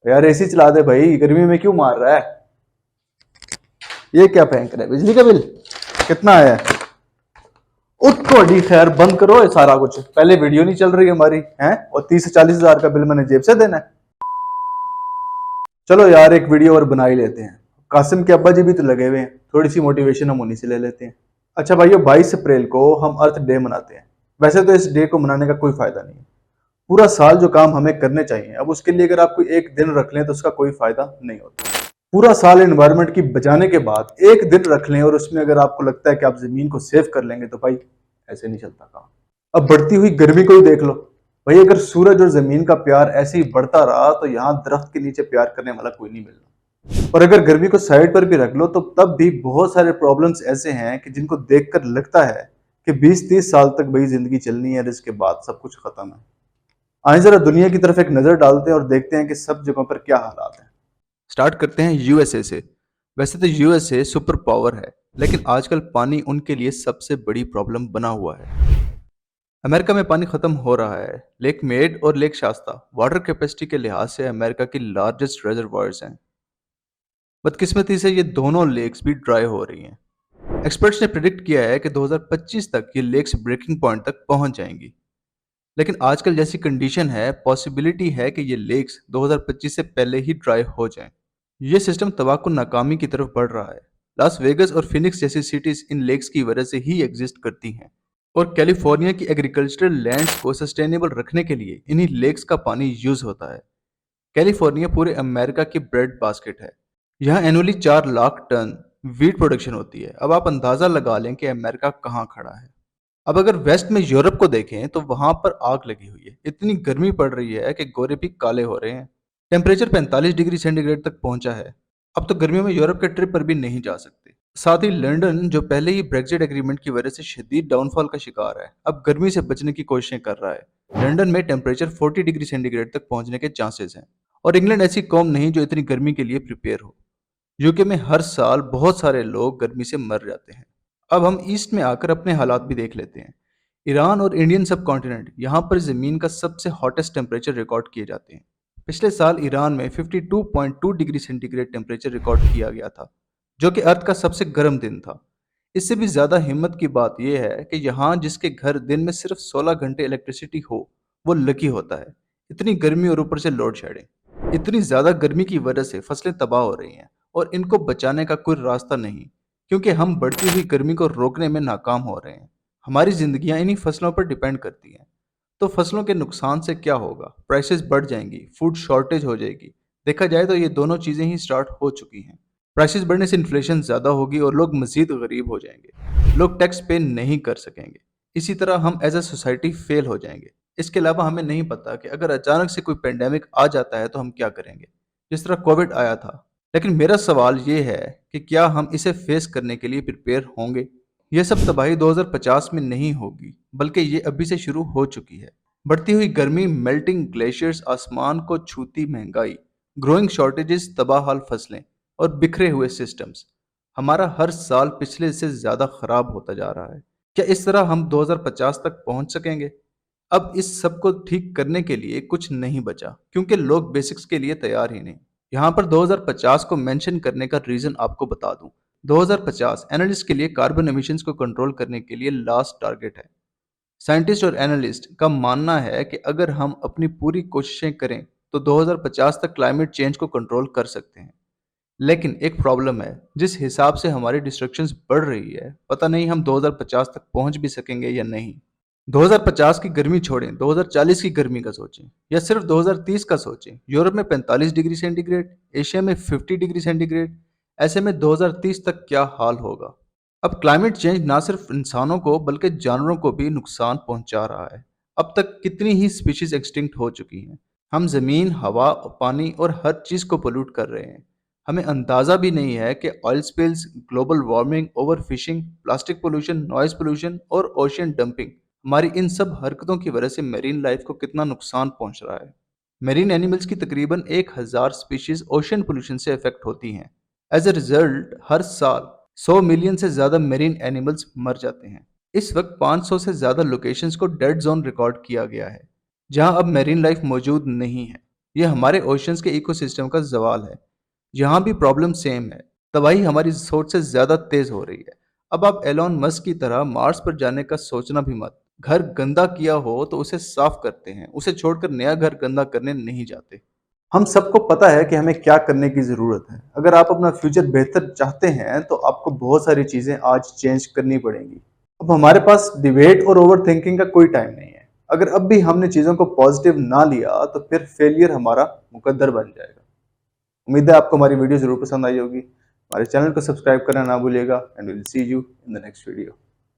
यार एसी चला दे भाई, गर्मी में क्यों मार रहा है? ये क्या फेंक रहा है? बिजली का बिल कितना आया है? उसको डी खैर बंद करो ये सारा कुछ। पहले वीडियो नहीं चल रही हमारी है, और 30 से 40 हजार का बिल मैंने जेब से देना है। चलो यार एक वीडियो और बना ही लेते हैं। कासिम के अब्बा जी भी तो लगे हुए हैं, थोड़ी सी मोटिवेशन हम उन्हीं से ले लेते हैं। अच्छा भाइयों, 22 अप्रैल को हम अर्थ डे मनाते हैं। वैसे तो इस डे को मनाने का कोई फायदा नहीं है। पूरा साल जो काम हमें करने चाहिए, अब उसके लिए अगर आप कोई एक दिन रख लें तो उसका कोई फायदा नहीं होता। पूरा साल एनवायरनमेंट की बचाने के बाद एक दिन रख लें और उसमें अगर आपको लगता है कि आप जमीन को सेव कर लेंगे, तो भाई ऐसे नहीं चलता काम। अब बढ़ती हुई गर्मी को ही देख लो भाई, अगर सूरज और जमीन का प्यार ऐसे ही बढ़ता रहा तो यहाँ दरख्त के नीचे प्यार करने वाला कोई नहीं मिलना। और अगर गर्मी को साइड पर भी रख लो तो तब भी बहुत सारे प्रॉब्लम्स ऐसे हैं कि जिनको देखकर लगता है कि 20-30 साल तक भाई जिंदगी चलनी है और इसके बाद सब कुछ खत्म है। आइए जरा दुनिया की तरफ एक नजर डालते हैं और देखते हैं कि सब जगहों पर क्या हालात हैं। स्टार्ट करते हैं यूएसए से। वैसे तो यूएसए सुपर पावर है, लेकिन आजकल पानी उनके लिए सबसे बड़ी प्रॉब्लम बना हुआ है। अमेरिका में पानी खत्म हो रहा है। लेक मेड और लेक शास्ता वाटर कैपेसिटी के लिहाज से अमेरिका की लार्जेस्ट रेजर्वायर्स हैं। बदकिस्मती से ये दोनों लेक्स भी ड्राई हो रही हैं। एक्सपर्ट्स ने प्रिडिक्ट किया है कि 2025 तक ये लेक्स ब्रेकिंग पॉइंट तक पहुंच जाएंगी। लेकिन आजकल जैसी कंडीशन है, पॉसिबिलिटी है कि ये लेक्स 2025 से पहले ही ड्राई हो जाएं। ये सिस्टम तबाहकुन नाकामी की तरफ बढ़ रहा है। लास वेगस और फिनिक्स जैसी सिटीज इन लेक्स की वजह से ही एग्जिस्ट करती हैं। और कैलिफोर्निया की एग्रीकल्चरल लैंड्स को सस्टेनेबल रखने के लिए इन्हीं लेक्स का पानी यूज होता है। कैलिफोर्निया पूरे अमेरिका की ब्रेड बास्केट है। यहाँ annually 4 lakh ton wheat production होती है। अब आप अंदाजा लगा लें कि अमेरिका कहाँ खड़ा है। अब अगर वेस्ट में यूरोप को देखें तो वहां पर आग लगी हुई है। इतनी गर्मी पड़ रही है कि गोरे भी काले हो रहे हैं। टेम्परेचर 45 डिग्री सेंटीग्रेड तक पहुंचा है। अब तो गर्मियों में यूरोप के ट्रिप पर भी नहीं जा सकते। साथ ही लंदन, जो पहले ही ब्रेक्जिट एग्रीमेंट की वजह से शदीद डाउनफॉल का शिकार है, अब गर्मी से बचने की कोशिशें कर रहा है। लंदन में टेम्परेचर 40 डिग्री सेंटीग्रेड तक पहुंचने के चांसेस हैं। और इंग्लैंड ऐसी कौम नहीं जो इतनी गर्मी के लिए प्रिपेयर हो। यूके में हर साल बहुत सारे लोग गर्मी से मर जाते हैं। अब हम ईस्ट में आकर अपने हालात भी देख लेते हैं। ईरान और इंडियन सब कॉन्टिनेंट, यहाँ पर ज़मीन का सबसे हॉटेस्ट टेम्परेचर रिकॉर्ड किए जाते हैं। पिछले साल ईरान में 52.2 डिग्री सेंटीग्रेड टेम्परेचर रिकॉर्ड किया गया था, जो कि अर्थ का सबसे गर्म दिन था। इससे भी ज़्यादा हिम्मत की बात यह है कि यहाँ जिसके घर दिन में सिर्फ 16 घंटे इलेक्ट्रिसिटी हो, वो लकी होता है। इतनी गर्मी और ऊपर से लोड शेडिंग। इतनी ज़्यादा गर्मी की वजह से फसलें तबाह हो रही हैं और इनको बचाने का कोई रास्ता नहीं, क्योंकि हम बढ़ती हुई गर्मी को रोकने में नाकाम हो रहे हैं। हमारी जिंदगियां इन्हीं फसलों पर डिपेंड करती हैं। तो फसलों के नुकसान से क्या होगा? प्राइसेस बढ़ जाएंगी, फूड शॉर्टेज हो जाएगी। देखा जाए तो ये दोनों चीज़ें ही स्टार्ट हो चुकी हैं। प्राइसेस बढ़ने से इन्फ्लेशन ज़्यादा होगी और लोग मज़ीद गरीब हो जाएंगे। लोग टैक्स पे नहीं कर सकेंगे। इसी तरह हम एज अ सोसाइटी फेल हो जाएंगे। इसके अलावा हमें नहीं पता कि अगर अचानक से कोई पेंडेमिक आ जाता है तो हम क्या करेंगे, जिस तरह कोविड आया था। लेकिन मेरा सवाल ये है कि क्या हम इसे फेस करने के लिए प्रिपेयर होंगे? यह सब तबाही 2050 में नहीं होगी, बल्कि ये अभी से शुरू हो चुकी है। बढ़ती हुई गर्मी, मेल्टिंग ग्लेशियर्स, आसमान को छूती महंगाई, ग्रोइंग शॉर्टेजेस, तबाहहाल फसलें और बिखरे हुए सिस्टम्स। हमारा हर साल पिछले से ज़्यादा खराब होता जा रहा है। क्या इस तरह हम 2050 तक पहुंच सकेंगे? अब इस सब को ठीक करने के लिए कुछ नहीं बचा, क्योंकि लोग बेसिक्स के लिए तैयार ही नहीं। यहाँ पर 2050 को मेंशन करने का रीजन आपको बता दूं। 2050 एनालिस्ट के लिए कार्बन एमिशंस को कंट्रोल करने के लिए लास्ट टारगेट है। साइंटिस्ट और एनालिस्ट का मानना है कि अगर हम अपनी पूरी कोशिशें करें तो 2050 तक क्लाइमेट चेंज को कंट्रोल कर सकते हैं। लेकिन एक प्रॉब्लम है, जिस हिसाब से हमारी डिस्ट्रक्शंस बढ़ रही है, पता नहीं हम 2050 तक पहुंच भी सकेंगे या नहीं। 2050 की गर्मी छोड़ें, 2040 की गर्मी का सोचें या सिर्फ 2030 का सोचें। यूरोप में 45 डिग्री सेंटीग्रेड, एशिया में 50 डिग्री सेंटीग्रेड। ऐसे में 2030 तक क्या हाल होगा? अब क्लाइमेट चेंज ना सिर्फ इंसानों को बल्कि जानवरों को भी नुकसान पहुंचा रहा है। अब तक कितनी ही स्पीशीज एक्सटिंक्ट हो चुकी हैं। हम जमीन, हवा, पानी और हर चीज को पोल्यूट कर रहे हैं। हमें अंदाजा भी नहीं है कि oil spills, global warming, over fishing, plastic pollution, noise pollution और ओशियन डंपिंग, हमारी इन सब हरकतों की वजह से मेरीन लाइफ को कितना नुकसान पहुंच रहा है। मेरीन एनिमल्स की तकरीबन 1000 स्पीशीज ओशियन पोल्यूशन से अफेक्ट होती हैं। एज ए रिजल्ट हर साल 100 मिलियन से ज़्यादा मेरीन एनिमल्स मर जाते हैं। इस वक्त 500 से ज़्यादा लोकेशंस को डेड जोन रिकॉर्ड किया गया है, जहां अब मेरीन लाइफ मौजूद नहीं है। ये हमारे ओशंस के इकोसिस्टम का ज़वाल है। यहाँ भी प्रॉब्लम सेम है। तबाही हमारी सोच से ज़्यादा तेज़ हो रही है। अब आप एलोन मस्क की तरह मार्स पर जाने का सोचना भी मत। घर गंदा किया हो तो उसे साफ करते हैं, उसे छोड़कर नया घर गंदा करने नहीं जाते। हम सबको पता है कि हमें क्या करने की ज़रूरत है। अगर आप अपना फ्यूचर बेहतर चाहते हैं तो आपको बहुत सारी चीज़ें आज चेंज करनी पड़ेंगी। अब हमारे पास डिबेट और ओवरथिंकिंग का कोई टाइम नहीं है। अगर अब भी हमने चीज़ों को पॉजिटिव ना लिया तो फिर फेलियर हमारा मुकद्दर बन जाएगा। उम्मीद है आपको हमारी वीडियो ज़रूर पसंद आई होगी। हमारे चैनल को सब्सक्राइब करना ना भूलिएगा and will see you in the next video.